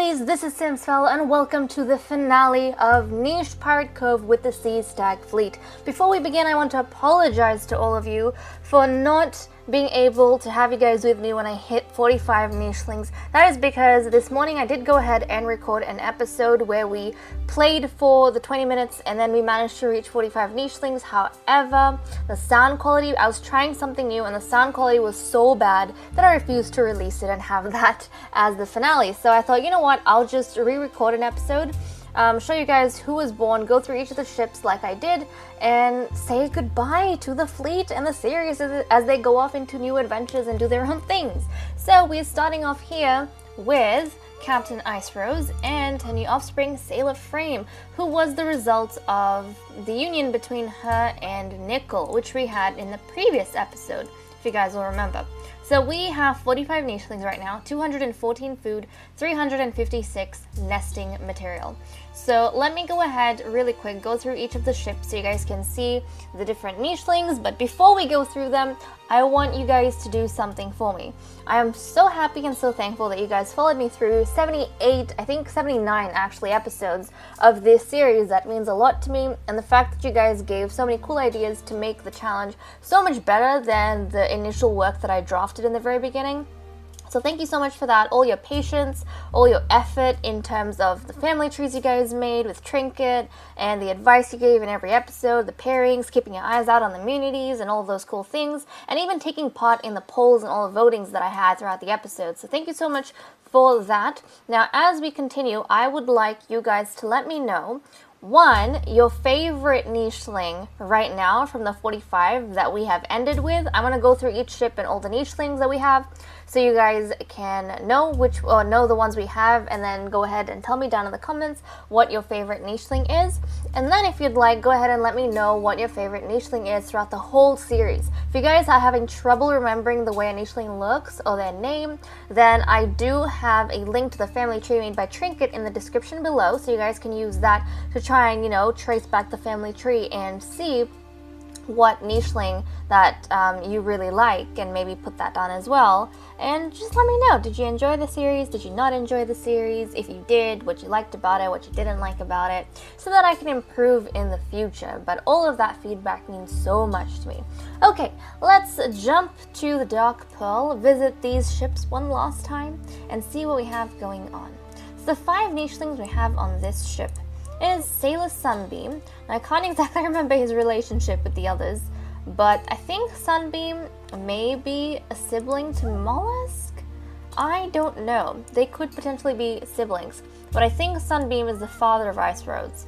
guys, this is Simsfell and welcome to the finale of Niche Pirate Cove with the Sea Stag Fleet. Before we begin, I want to apologize to all of you for not being able to have you guys with me when I hit 45 nichelings. That is because this morning I did go ahead and record an episode where we played for the 20 minutes and then we managed to reach 45 nichelings. However, the sound quality, I was trying something new and the sound quality was so bad that I refused to release it and have that as the finale. So I thought, you know what, I'll just re-record an episode, show you guys who was born, go through each of the ships like I did, and say goodbye to the fleet and the series as they go off into new adventures and do their own things. So we're starting off here with Captain Ice Rose and her new offspring, Sailor Frame, who was the result of the union between her and Nickel, which we had in the previous episode, if you guys will remember. So we have 45 nichelings right now, 214 food, 356 nesting material. So let me go ahead really quick, go through each of the ships so you guys can see the different nichelings. But before we go through them, I want you guys to do something for me. I am so happy and so thankful that you guys followed me through 78, I think 79 actually, episodes of this series. That means a lot to me, and the fact that you guys gave so many cool ideas to make the challenge so much better than the initial work that I drafted in the very beginning. So thank you so much for that, all your patience, all your effort in terms of the family trees you guys made with Trinket, and the advice you gave in every episode, the pairings, keeping your eyes out on the immunities, and all those cool things, and even taking part in the polls and all the votings that I had throughout the episode. So thank you so much for that. Now, as we continue, I would like you guys to let me know, one, your favorite nicheling right now from the 45 that we have ended with. I'm going to go through each ship and all the nichelings that we have so you guys can know know the ones we have, and then go ahead and tell me down in the comments what your favorite nicheling is. And then if you'd like, go ahead and let me know what your favorite nicheling is throughout the whole series. If you guys are having trouble remembering the way a nicheling looks or their name, then I do have a link to the family tree made by Trinket in the description below, so you guys can use that to try and, you know, trace back the family tree and see what nicheling that you really like, and maybe put that down as well. And just let me know, did you enjoy the series? Did you not enjoy the series? If you did, what you liked about it, what you didn't like about it, so that I can improve in the future. But all of that feedback means so much to me. Okay, let's jump to the Dark Pearl, visit these ships one last time, and see what we have going on. So the 5 nichelings we have on this ship is Sailor Sunbeam. Now, I can't exactly remember his relationship with the others, but I think Sunbeam may be a sibling to Mollusk? I don't know. They could potentially be siblings, but I think Sunbeam is the father of Ice Rose.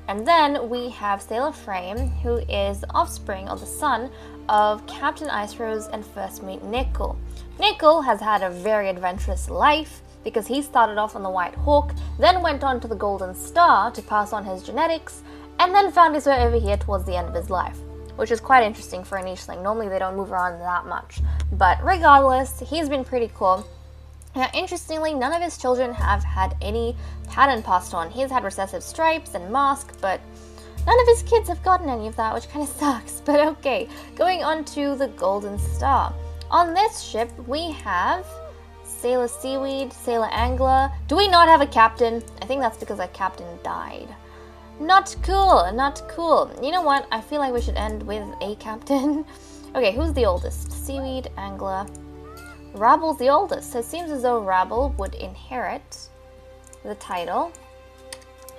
And then we have Sailor Frame, who is the offspring of the son of Captain Ice Rose and First Mate Nickel. Nickel has had a very adventurous life, because he started off on the White Hawk, then went on to the Golden Star to pass on his genetics, and then found his way over here towards the end of his life, which is quite interesting for a nicheling. Normally they don't move around that much, but regardless, he's been pretty cool. Now, interestingly, none of his children have had any pattern passed on. He's had recessive stripes and mask, but none of his kids have gotten any of that, which kind of sucks. But okay, going on to the Golden Star. On this ship, we have Sailor Seaweed, Sailor Angler. Do we not have a captain? I think that's because our captain died. Not cool, not cool. You know what? I feel like we should end with a captain. Okay, who's the oldest? Seaweed, Angler. Rabble's the oldest, so it seems as though Rabble would inherit the title.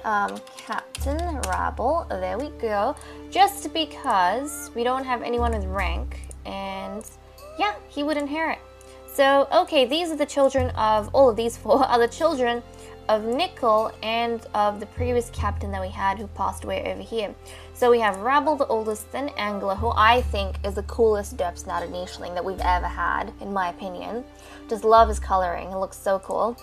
Captain Rabble, there we go. Just because we don't have anyone with rank, and yeah, he would inherit. So, okay, these are the children of, all of these 4 are the children of Nickel and of the previous captain that we had who passed away over here. So we have Rabble, the oldest, then Angler, who I think is the coolest derp snouted nicheling that we've ever had, in my opinion. Just love his coloring, it looks so cool.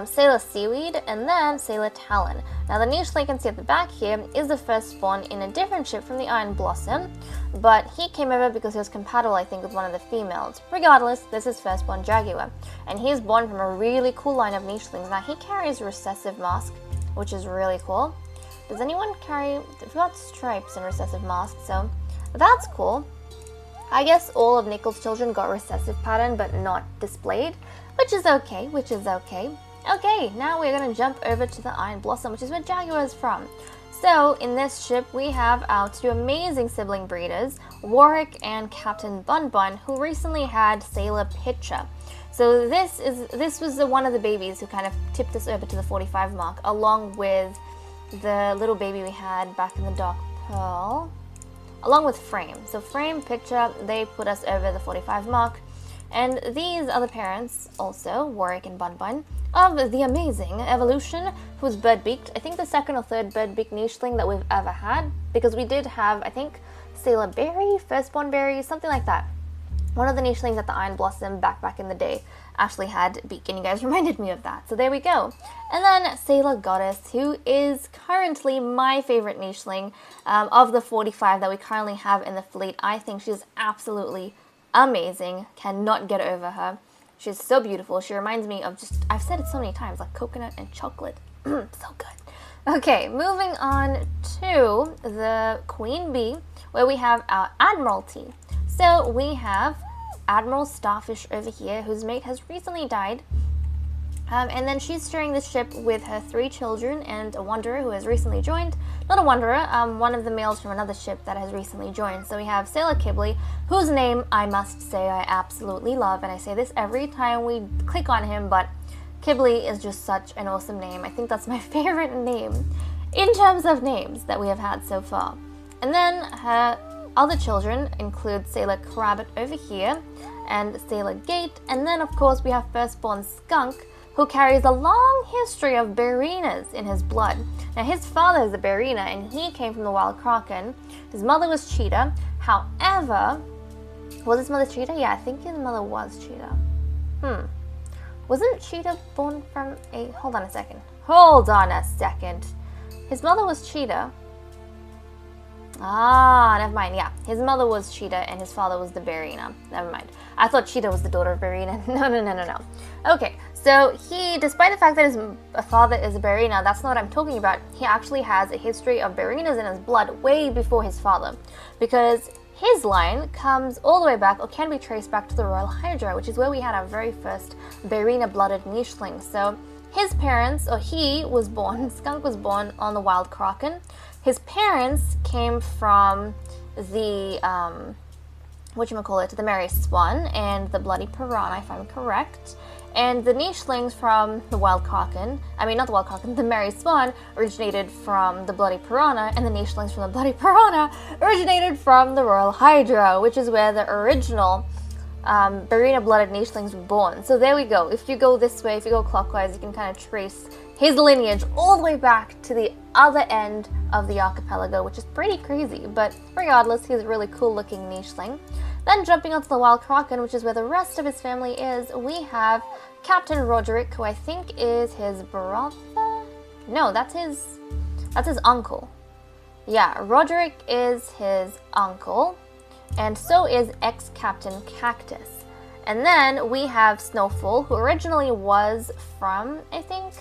Sailor Seaweed, and then Sailor Talon. Now the nicheling you can see at the back here is the firstborn in a different ship from the Iron Blossom, but he came over because he was compatible, I think, with one of the females. Regardless, this is firstborn Jaguar, and he is born from a really cool line of nichelings. Now he carries recessive mask, which is really cool. Does anyone carry, we've got stripes and recessive mask, so that's cool. I guess all of Nickel's children got recessive pattern, but not displayed, which is okay, Okay, now we're going to jump over to the Iron Blossom, which is where Jaguar is from. So, in this ship, we have our two amazing sibling breeders, Warwick and Captain Bun Bun, who recently had Sailor Pitcher. So this was one of the babies who kind of tipped us over to the 45 mark, along with the little baby we had back in the Dark Pearl, along with Frame. So Frame, Pitcher, they put us over the 45 mark. And these are the parents, also, Warwick and Bun Bun, of the amazing Evolution, who's bird-beaked. I think the second or third bird-beaked nicheling that we've ever had, because we did have, I think, Sailor Berry, Firstborn Berry, something like that. One of the nichelings at the Iron Blossom back in the day actually had beak, and you guys reminded me of that. So there we go. And then Sailor Goddess, who is currently my favorite nicheling of the 45 that we currently have in the fleet. I think she's absolutely amazing. Cannot get over her. She's so beautiful. She reminds me of just, I've said it so many times, like coconut and chocolate. So good. Okay, moving on to the Queen Bee, where we have our Admiralty. So we have Admiral Starfish over here, whose mate has recently died. And then she's steering the ship with her 3 children and a wanderer who has recently joined. Not a wanderer, one of the males from another ship that has recently joined. So we have Sailor Kibley, whose name I must say I absolutely love. And I say this every time we click on him, but Kibley is just such an awesome name. I think that's my favorite name in terms of names that we have had so far. And then her other children include Sailor Crabbit over here and Sailor Gate. And then, of course, we have firstborn Skunk, who carries a long history of Barinas in his blood. Now, his father is a Barina, and he came from the Wild Kraken. His mother was Cheetah. However, was his mother Cheetah? Yeah, I think his mother was Cheetah. Wasn't Cheetah born from a... Hold on a second. His mother was Cheetah. Never mind. Yeah, his mother was Cheetah and his father was the Barina. Never mind. I thought Cheetah was the daughter of Barina. No. Okay, so he, despite the fact that his father is a Barina, that's not what I'm talking about. He actually has a history of Barinas in his blood way before his father, because his line comes all the way back, or can be traced back to the Royal Hydra, which is where we had our very first Barina-blooded nicheling. So his parents, or he was born, Skunk was born on the Wild Kraken. His parents came from the, the Merry Swan and the Bloody Piranha, if I'm correct. And the nichelings from the Wild Kraken, the Merry Swan, originated from the Bloody Piranha, and the nichelings from the Bloody Piranha originated from the Royal Hydra, which is where the original Barina-blooded nichelings were born. So there we go. If you go this way, if you go clockwise, you can kind of trace his lineage all the way back to the other end of the archipelago, which is pretty crazy, but regardless, he's a really cool looking nicheling. Then jumping onto the Wild Kraken, which is where the rest of his family is, we have Captain Roderick, who I think is his brother? No, that's his uncle. Yeah, Roderick is his uncle, and so is ex-Captain Cactus. And then we have Snowfall, who originally was from, I think,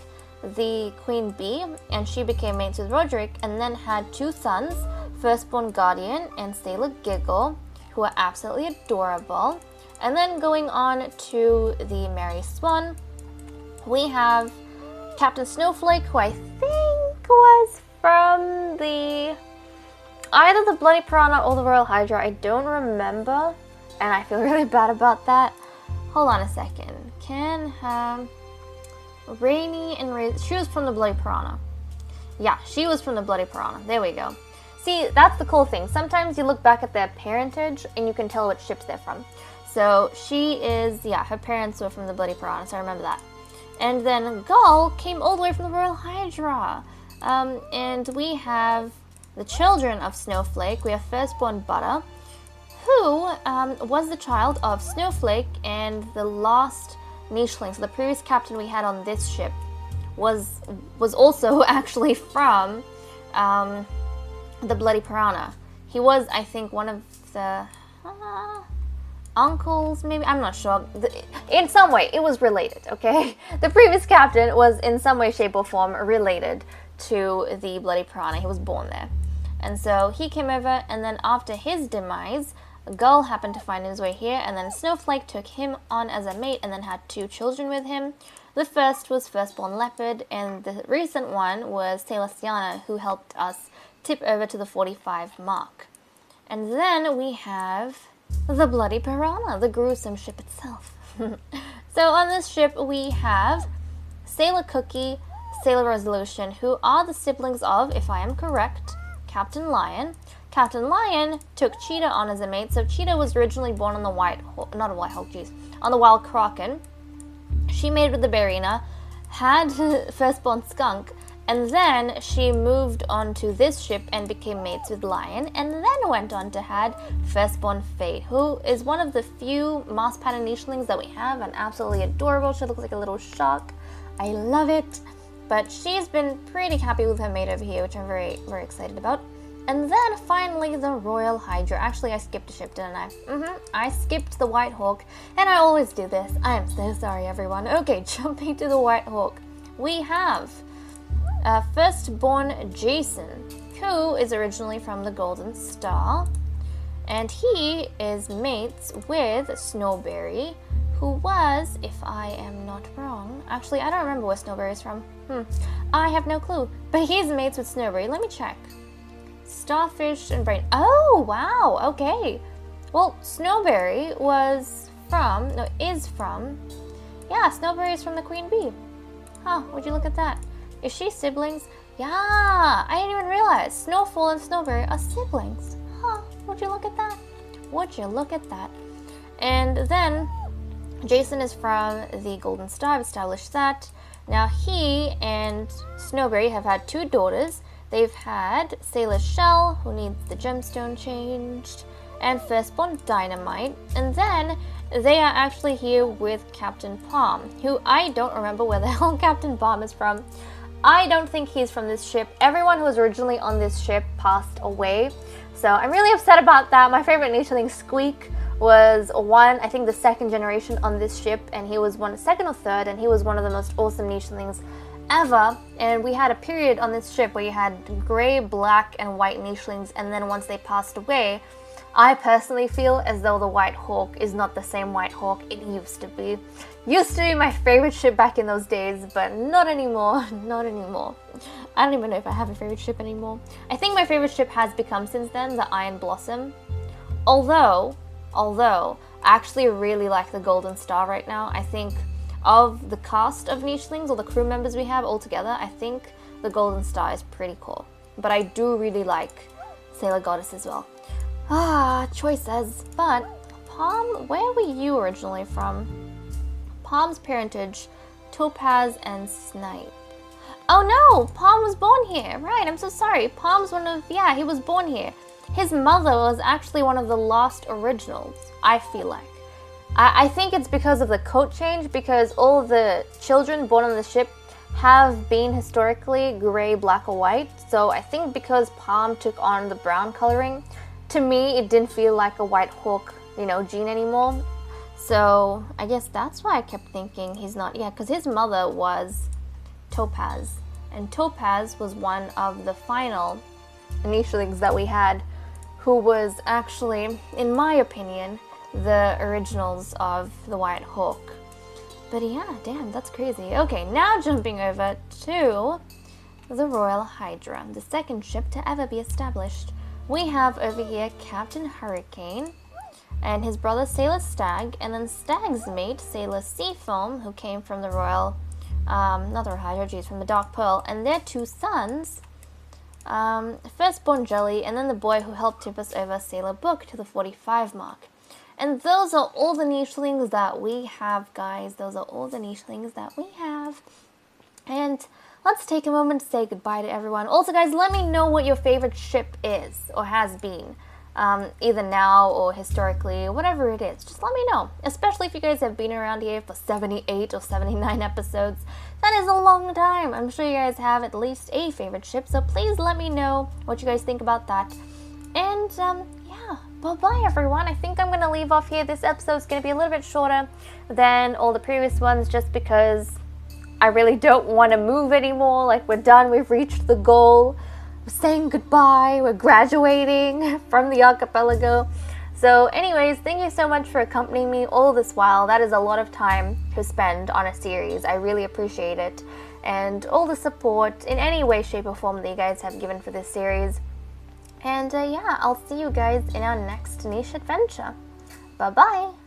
the Queen Bee, and she became mates with Roderick, and then had 2 sons, Firstborn Guardian and Sailor Giggle, who are absolutely adorable. And then going on to the Merry Swan, we have Captain Snowflake, who I think was from either the Bloody Piranha or the Royal Hydra. I don't remember, and I feel really bad about that. Hold on a second. Rainy and Ray, she was from the Bloody Piranha. Yeah, she was from the Bloody Piranha. There we go. See, that's the cool thing. Sometimes you look back at their parentage and you can tell which ships they're from. So she is, yeah, her parents were from the Bloody Piranha, so I remember that. And then Gull came all the way from the Royal Hydra. And we have the children of Snowflake. We have firstborn Butter, who was the child of Snowflake and the last nicheling. So the previous captain we had on this ship was also actually from the Bloody Piranha. He was, I think, one of the uncles, maybe? I'm not sure. In some way, it was related, okay? The previous captain was in some way, shape, or form related to the Bloody Piranha. He was born there. And so he came over, and then after his demise, Gull happened to find his way here, and then Snowflake took him on as a mate and then had 2 children with him. The first was Firstborn Leopard, and the recent one was Celestiana, who helped us tip over to the 45 mark. And then we have the Bloody Piranha, the gruesome ship itself. So on this ship we have Sailor Cookie, Sailor Resolution, who are the siblings of, if I am correct, Captain Lion. Captain Lion took Cheetah on as a mate, so Cheetah was originally born on the on the Wild Kraken. She mated with the Barina, had Firstborn Skunk, and then she moved on to this ship and became mates with Lion, and then went on to had Firstborn Fate, who is one of the few moss pattern nichelings that we have, and absolutely adorable. She looks like a little shark. I love it. But she's been pretty happy with her mate over here, which I'm very, very excited about. And then finally the Royal Hydra. Actually, I skipped a ship, didn't I? I skipped the White Hawk, and I always do this. I am so sorry, everyone. Okay, jumping to the White Hawk. We have Firstborn Jason, who is originally from the Golden Star, and he is mates with Snowberry, who was, if I am not wrong, actually I don't remember where Snowberry is from. I have no clue, but he's mates with Snowberry. Let me check. Starfish and Brain. Oh, wow, okay. Well, Snowberry is from, yeah, Snowberry is from the Queen Bee. Huh, would you look at that? Is she siblings? Yeah, I didn't even realize. Snowfall and Snowberry are siblings. Huh, would you look at that? Would you look at that? And then Jason is from the Golden Star. I've established that. Now he and Snowberry have had 2 daughters. They've had Sailor Shell, who needs the gemstone changed, and Firstborn Dynamite. And then they are actually here with Captain Palm, who I don't remember where the hell Captain Palm is from. I don't think he's from this ship. Everyone who was originally on this ship passed away, so I'm really upset about that. My favorite nicheling, Squeak, was I think the 2nd generation on this ship, and he was 2nd or 3rd, and he was one of the most awesome nichelings ever. And we had a period on this ship where you had gray, black, and white nichelings, and then once they passed away, I personally feel as though the White Hawk is not the same White Hawk it used to be. Used to be my favorite ship back in those days, but not anymore, not anymore. I don't even know if I have a favorite ship anymore. I think my favorite ship has become since then the Iron Blossom. Although, I actually really like the Golden Star right now. I think of the cast of nichelings, or the crew members we have all together, I think the Golden Star is pretty cool. But I do really like Sailor Goddess as well. Choices. But Palm, where were you originally from? Palm's parentage, Topaz and Snipe. Oh no, Palm was born here. Right, I'm so sorry. Palm's he was born here. His mother was actually one of the last originals, I feel like. I think it's because of the coat change, because all of the children born on the ship have been historically gray, black, or white. So I think because Palm took on the brown coloring, to me it didn't feel like a White Hawk, gene anymore. So I guess that's why I kept thinking he's not, because his mother was Topaz. And Topaz was one of the final nichelings that we had, who was actually, in my opinion, the originals of the White Hawk. But yeah, damn, that's crazy. Okay, now jumping over to the Royal Hydra, the 2nd ship to ever be established. We have over here Captain Hurricane and his brother Sailor Stag, and then Stag's mate Sailor Seafoam, who came from the Royal, not the Royal Hydra, from the Dark Pearl, and their 2 sons, Firstborn Jelly, and then the boy who helped tip us over, Sailor Book, to the 45 mark. And those are all the nichelings that we have, guys. Those are all the nichelings that we have. And let's take a moment to say goodbye to everyone. Also, guys, let me know what your favorite ship is, or has been. Either now or historically, whatever it is. Just let me know. Especially if you guys have been around here for 78 or 79 episodes. That is a long time. I'm sure you guys have at least a favorite ship. So please let me know what you guys think about that. And, yeah. Bye-bye, everyone. I think I'm going to leave off here. This episode's going to be a little bit shorter than all the previous ones, just because I really don't want to move anymore. Like, we're done. We've reached the goal. We're saying goodbye. We're graduating from the archipelago. So anyways, thank you so much for accompanying me all this while. That is a lot of time to spend on a series. I really appreciate it. And all the support in any way, shape, or form that you guys have given for this series. And yeah, I'll see you guys in our next niche adventure. Bye bye!